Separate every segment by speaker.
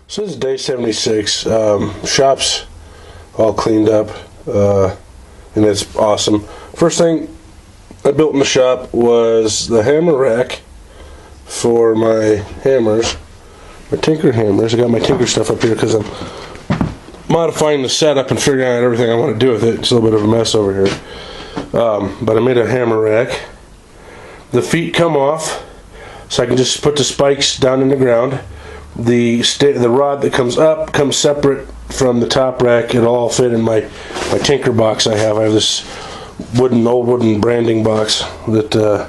Speaker 1: So this is day 76. Shop's all cleaned up, and it's awesome. First thing I built in the shop was the hammer rack for my hammers, my Tinker hammers. I got my Tinker stuff up here because I'm modifying the setup and figuring out everything I want to do with it. It's a little bit of a mess over here. But I made a hammer rack. The feet come off, so I can just put the spikes down in the ground. The rod that comes up comes separate from the top rack. It'll all fit in my Tinker box I have. I have this old wooden branding box that the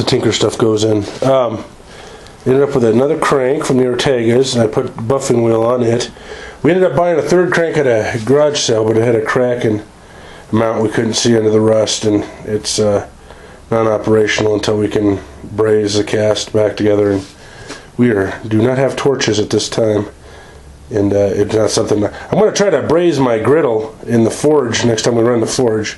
Speaker 1: Tinker stuff goes in. Ended up with another crank from the Ortegas, and I put the buffing wheel on it. We ended up buying a third crank at a garage sale, but it had a crack in the mount. We couldn't see under the rust, and it's non-operational until we can braze the cast back together. And we do not have torches at this time, and it's not something I'm going to try to braze my griddle in the forge next time we run the forge,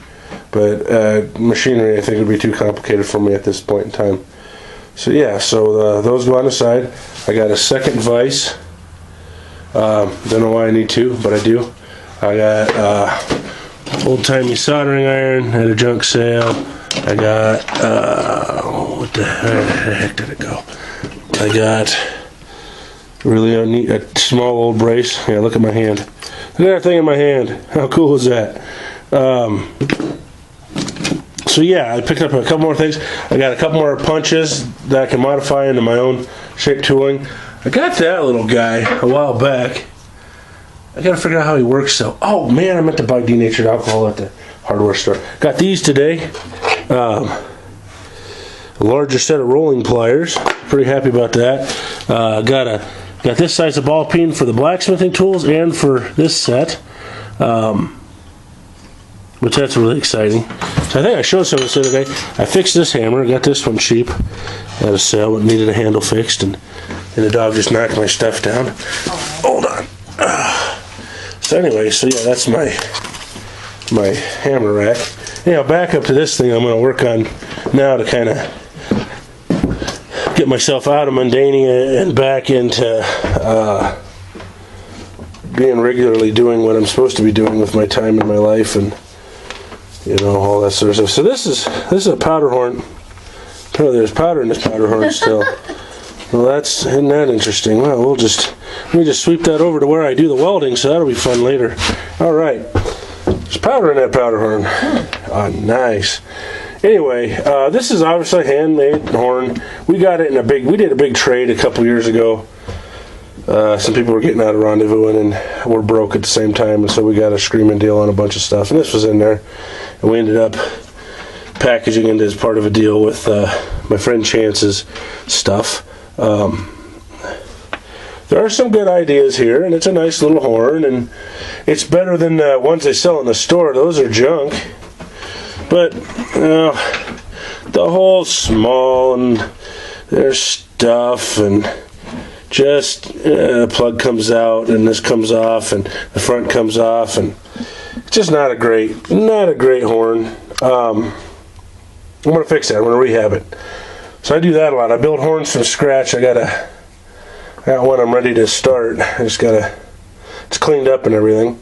Speaker 1: but machinery I think would be too complicated for me at this point in time. So yeah, so those go on the side. I got a second vise. Don't know why I need to, but I do. I got old-timey soldering iron at a junk sale. I got what the heck did it go? I got really a small old brace. Yeah, look at my hand. Look at that thing in my hand. How cool is that? So yeah, I picked up a couple more things. I got a couple more punches that I can modify into my own shape tooling. I got that little guy a while back. I gotta figure out how he works though. Oh man, I meant to buy denatured alcohol at the hardware store. Got these today. A larger set of rolling pliers. Pretty happy about that. Got this size of ball peen for the blacksmithing tools and for this set, which that's really exciting. So I think I showed some of this the other day. I fixed this hammer. Got this one cheap at a sale. It needed a handle fixed, and the dog just knocked my stuff down. Hold on. So anyway, so yeah, that's my hammer rack. Anyhow, back up to this thing I'm going to work on now to kind of get myself out of mundanity and back into being regularly doing what I'm supposed to be doing with my time in my life, and all that sort of stuff. So this is a powder horn. Apparently there's powder in this powder horn still. Well, isn't that interesting? Well, let me just sweep that over to where I do the welding, so that'll be fun later. All right. There's powder in that powder horn. Oh, nice. Anyway, this is obviously a handmade horn. We got it we did a big trade a couple years ago. Some people were getting out of rendezvousing, and we're broke at the same time, and so we got a screaming deal on a bunch of stuff, and this was in there. And we ended up packaging it as part of a deal with my friend Chance's stuff. There are some good ideas here, and it's a nice little horn, and it's better than the ones they sell in the store. Those are junk. But the hole's small, and there's stuff, and just the plug comes out, and this comes off, and the front comes off, and it's just not a great horn. I'm gonna fix that. I'm gonna rehab it. So I do that a lot. I build horns from scratch. I got one I'm ready to start. It's cleaned up and everything.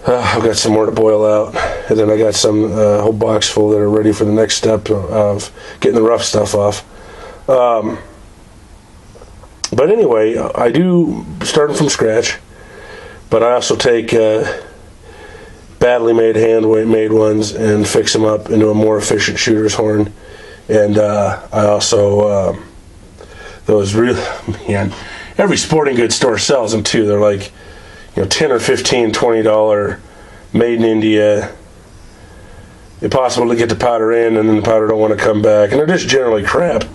Speaker 1: I've got some more to boil out, and then I got some whole box full that are ready for the next step of getting the rough stuff off. But anyway, I do start them from scratch, but I also take badly made, hand-made ones and fix them up into a more efficient shooter's horn. And I also those really, man, every sporting goods store sells them too. They're like, $10 or $15, $20, made in India. Impossible to get the powder in, and then the powder don't want to come back, and they're just generally crap.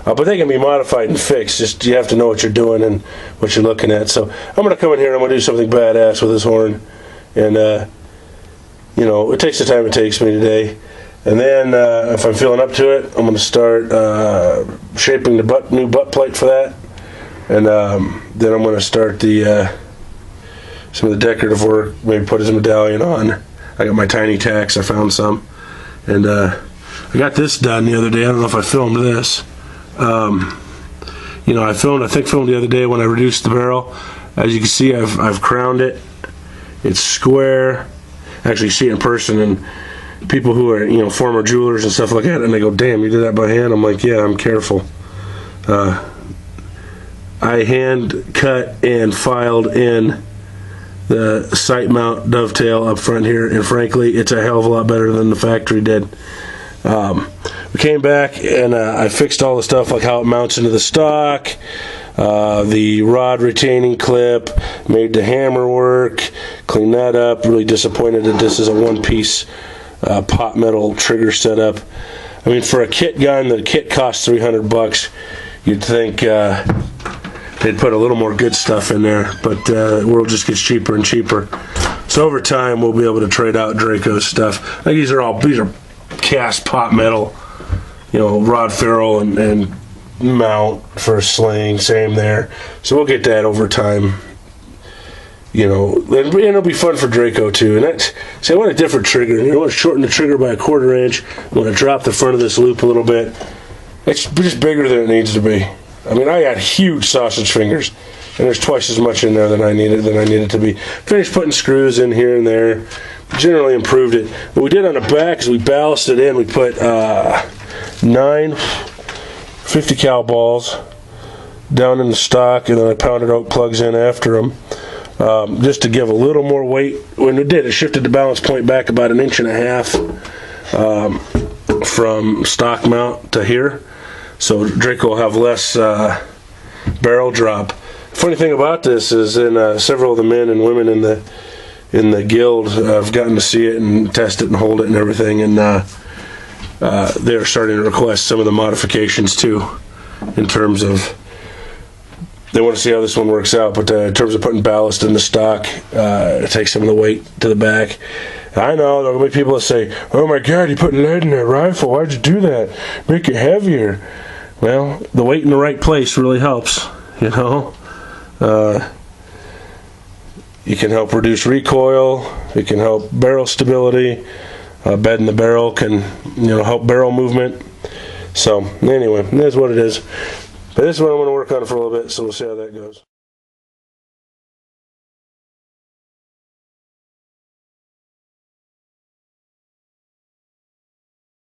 Speaker 1: But they can be modified and fixed. Just you have to know what you're doing and what you're looking at. So I'm going to come in here and I'm going to do something badass with this horn, and it takes the time it takes me today. And then if I'm feeling up to it, I'm going to start shaping the new butt plate for that, and then I'm going to start some of the decorative work. Maybe put his medallion on. I got my tiny tacks. I found some, and I got this done the other day. I don't know if I filmed this. You know, I think filmed the other day when I reduced the barrel. As you can see, I've crowned it. It's square. Actually, you see it in person, and people who are, you know, former jewelers and stuff like that, and they go, "Damn, you did that by hand?" I'm like, "Yeah, I'm careful." I hand cut and filed in the sight mount dovetail up front here, and frankly, it's a hell of a lot better than the factory did. We came back and I fixed all the stuff, like how it mounts into the stock, the rod retaining clip, made the hammer work, cleaned that up. Really disappointed that this is a one-piece pot metal trigger setup. I mean, for a kit gun, the kit costs $300. You'd think they'd put a little more good stuff in there, but the world just gets cheaper and cheaper. So over time, we'll be able to trade out Draco's stuff. Like these are cast pot metal, you know, rod ferrule and mount for a sling, same there. So we'll get that over time. You know, and it'll be fun for Draco too. And that's, see, I want a different trigger. You want to shorten the trigger by 1/4 inch. I want to drop the front of this loop a little bit. It's just bigger than it needs to be. I mean, I got huge sausage fingers, and there's twice as much in there than I needed to be. Finished putting screws in here and there. Generally improved it. What we did on the back is we ballasted in. We put 9 50 cal balls down in the stock, and then I pounded oak plugs in after them. Just to give a little more weight. When we did, it shifted the balance point back about 1.5 inches from stock mount to here, so Draco will have less barrel drop. Funny thing about this is, in several of the men and women in the guild, I've gotten to see it and test it and hold it and everything, and they're starting to request some of the modifications too, in terms of, they want to see how this one works out, but in terms of putting ballast in the stock, take some of the weight to the back. I know there'll be people that say, "Oh my God, you put lead in that rifle. Why'd you do that? Make it heavier." Well, the weight in the right place really helps, you know. You can help reduce recoil. It can help barrel stability. Bed in the barrel can, you know, help barrel movement. So anyway, that's what it is. But this is what I'm going to work on for a little bit, so we'll see how that goes.